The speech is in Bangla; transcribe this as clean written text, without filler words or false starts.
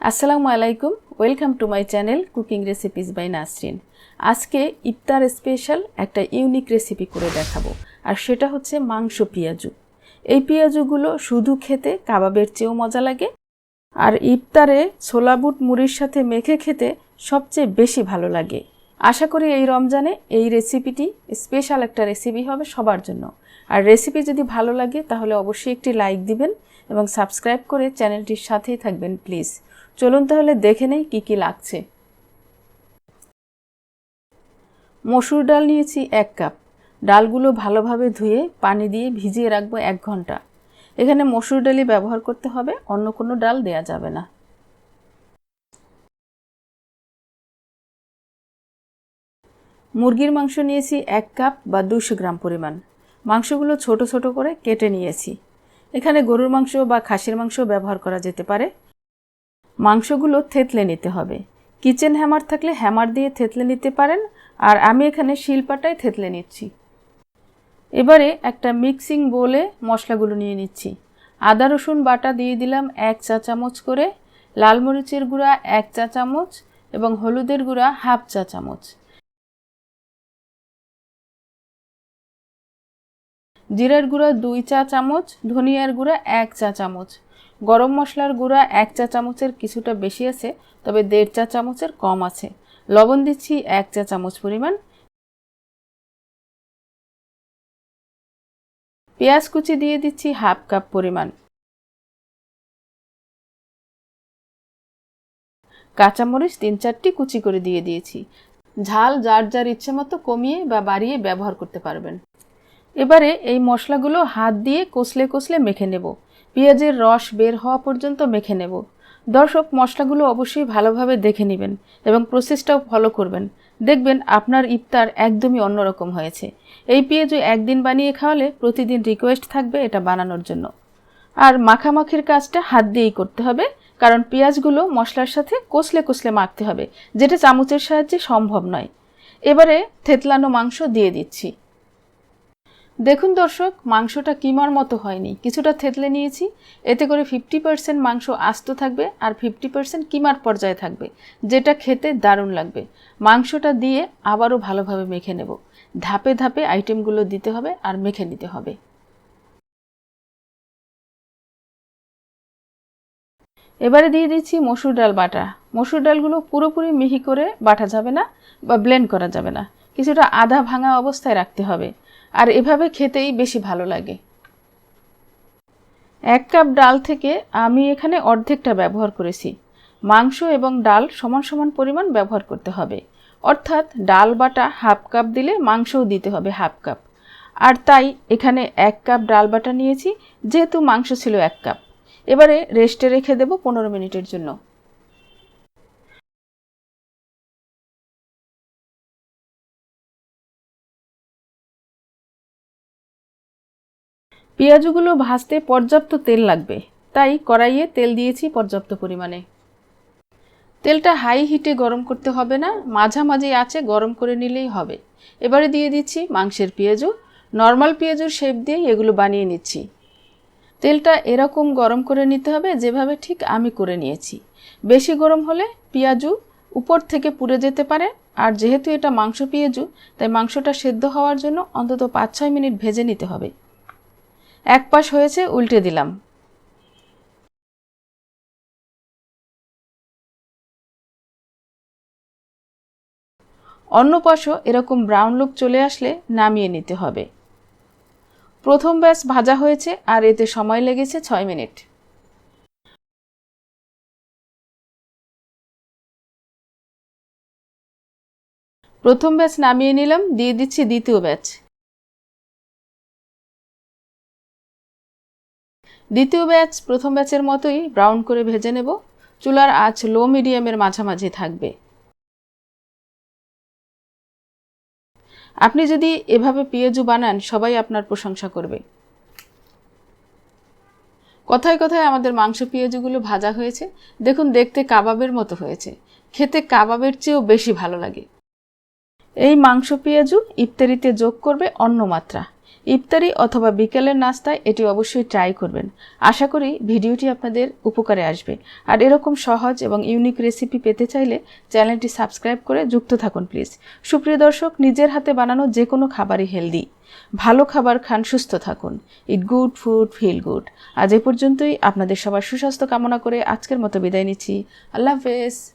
আসসালামু আলাইকুম, welcome to my channel cooking recipes by Nasrin. আজকে ইফতার স্পেশাল একটা ইউনিক রেসিপি করে দেখাবো, আর সেটা হচ্ছে মাংস পেঁয়াজু। এই পেঁয়াজুগুলো শুধু খেতে কাবাবের চেয়েও মজা লাগে, আর ইফতারে ছোলা বুট মুড়ির সাথে মেখে খেতে সবচেয়ে বেশি ভালো লাগে। আশা করি এই রমজানে এই রেসিপিটি স্পেশাল একটা রেসিপি হবে সবার জন্য। আর রেসিপি যদি ভালো লাগে তাহলে অবশ্যই একটি লাইক দিবেন এবং সাবস্ক্রাইব করে চ্যানেলটির সাথেই থাকবেন প্লিজ। চলুন তাহলে দেখে নেই কী কী লাগছে। মসুর ডাল নিয়েছি 1 কাপ। ডালগুলো ভালোভাবে ধুয়ে পানি দিয়ে ভিজিয়ে রাখবো 1 ঘন্টা। এখানে মসুর ডালই ব্যবহার করতে হবে, অন্য কোনো ডাল দেয়া যাবে না। মুরগির মাংস নিয়েছি 1 কাপ বা 200 গ্রাম পরিমাণ। মাংসগুলো ছোট ছোট করে কেটে নিয়েছি। এখানে গরুর মাংস বা খাসির মাংস ব্যবহার করা যেতে পারে। মাংসগুলো থেতলে নিতে হবে। কিচেন হ্যামার থাকলে হ্যামার দিয়ে থেতলে নিতে পারেন, আর আমি এখানে শিলপাটায় থেতলে নিচ্ছি। এবারে একটা মিক্সিং বোলে মশলাগুলো নিয়ে নিচ্ছি। আদা রসুন বাটা দিয়ে দিলাম 1 চা চামচ করে, লাল মরিচের গুঁড়া 1 চা চামচ এবং হলুদের গুঁড়া 1/2 চা চামচ, জিরার গুঁড়া 2 চা চামচ, ধনিয়ার গুঁড়া 1 চা চামচ, গরম মশলার গুঁড়া 1 চা চামচের কিছুটা বেশি আছে, তবে 1.5 চা চামচের কম আছে। লবণ দিচ্ছি 1 চা চামচ পরিমাণ। পেঁয়াজ কুচি দিয়ে দিচ্ছি 1/2 কাপ পরিমাণ। কাঁচামরিচ 3-4টি কুচি করে দিয়ে দিয়েছি। ঝাল যার যার ইচ্ছে মতো কমিয়ে বা বাড়িয়ে ব্যবহার করতে পারবেন। এবারে এই মশলাগুলো হাত দিয়ে কষলে কষলে মেখে নেব। পেঁয়াজের রস বের হওয়া পর্যন্ত মেখে নেব। দর্শক, মশলাগুলো অবশ্যই ভালোভাবে দেখে নেবেন এবং প্রসেসটাও ফলো করবেন। দেখবেন আপনার ইফতার একদমই অন্যরকম হয়েছে। এই পেঁয়াজু একদিন বানিয়ে খাওয়ালে প্রতিদিন রিকোয়েস্ট থাকবে এটা বানানোর জন্য। আর মাখামাখির কাজটা হাত দিয়েই করতে হবে, কারণ পেঁয়াজগুলো মশলার সাথে কষলে কষলে মাখতে হবে, যেটা চামচের সাহায্যে সম্ভব নয়। এবারে থেতলানো মাংস দিয়ে দিচ্ছি। দেখুন দর্শক, মাংসটা কিমার মতো হয়নি, কিছুটা থেতলে নিয়েছি। এতে করে 50% মাংস আস্ত থাকবে আর 50% কিমার পর্যায়ে থাকবে, যেটা খেতে দারুণ লাগবে। মাংসটা দিয়ে আবারও ভালোভাবে মেখে নেব। ধাপে ধাপে আইটেমগুলো দিতে হবে আর মেখে নিতে হবে। এবারে দিয়ে দিচ্ছি মসুর ডাল বাটা। মসুর ডালগুলো পুরোপুরি মিহি করে বাটা যাবে না বা ব্লেন্ড করা যাবে না, কিছুটা আধা ভাঙা অবস্থায় রাখতে হবে, আর এভাবে খেতেই বেশি ভালো লাগে। 1 কাপ ডাল থেকে আমি এখানে অর্ধেকটা ব্যবহার করেছি। মাংস এবং ডাল সমান সমান পরিমাণ ব্যবহার করতে হবে, অর্থাৎ ডাল বাটা 1/2 কাপ দিলে মাংসও দিতে হবে 1/2 কাপ। আর তাই এখানে 1 কাপ ডাল বাটা নিয়েছি, যেহেতু মাংস ছিল 1 কাপ। এবারে রেস্টে রেখে দেব 15 মিনিটের জন্য। পেঁয়াজগুলো ভাজতে পর্যাপ্ত তেল লাগবে, তাই কড়াইয়ে তেল দিয়েছি পর্যাপ্ত পরিমাণে। তেলটা হাই হিটে গরম করতে হবে না, মাঝামাঝি আঁচে গরম করে নিলেই হবে। এবারে দিয়ে দিচ্ছি মাংসের পেঁয়াজু। নর্মাল পেঁয়াজুর শেপ দিয়ে এগুলো বানিয়ে নিচ্ছি। তেলটা এরকম গরম করে নিতে হবে যেভাবে ঠিক আমি করে নিয়েছি। বেশি গরম হলে পেঁয়াজু উপর থেকে পুড়ে যেতে পারে, আর যেহেতু এটা মাংস পেঁয়াজু, তাই মাংসটা সেদ্ধ হওয়ার জন্য অন্তত 5-6 মিনিট ভেজে নিতে হবে। এক পাশ হয়েছে, উল্টে দিলাম। অন্য পাশও এরকম ব্রাউন লুক চলে আসলে নামিয়ে নিতে হবে। প্রথম ব্যাচ ভাজা হয়েছে আর এতে সময় লেগেছে 6 মিনিট। প্রথম ব্যাচ নামিয়ে নিলাম, দিয়ে দিচ্ছি দ্বিতীয় ব্যাচ। দ্বিতীয় ব্যাচ প্রথম ব্যাচের মতোই ব্রাউন করে ভেজে নেব। চুলার আঁচ লো মিডিয়ামের মাঝামাঝি থাকবে। আপনি যদি এভাবে পেঁয়াজু বানান, সবাই আপনার প্রশংসা করবে। কথায় কথায় আমাদের মাংস পেঁয়াজুগুলো ভাজা হয়েছে। দেখুন, দেখতে কাবাবের মতো হয়েছে, খেতে কাবাবের চেয়েও বেশি ভালো লাগে। এই মাংস পেঁয়াজু ইফতারিতে যোগ করবে অন্য মাত্রা। ইফতারি অথবা বিকেলের নাস্তায় এটি অবশ্যই ট্রাই করবেন। আশা করি ভিডিওটি আপনাদের উপকারে আসবে। আর এরকম সহজ এবং ইউনিক রেসিপি পেতে চাইলে চ্যানেলটি সাবস্ক্রাইব করে যুক্ত থাকুন প্লিজ। সুপ্রিয় দর্শক, নিজের হাতে বানানো যে কোনো খাবারই হেলদি। ভালো খাবার খান, সুস্থ থাকুন। It good food, feel good. আজ এ পর্যন্তই। আপনাদের সবার সুস্বাস্থ্য কামনা করে আজকের মতো বিদায় নিচ্ছি। আল্লাহ হাফেজ।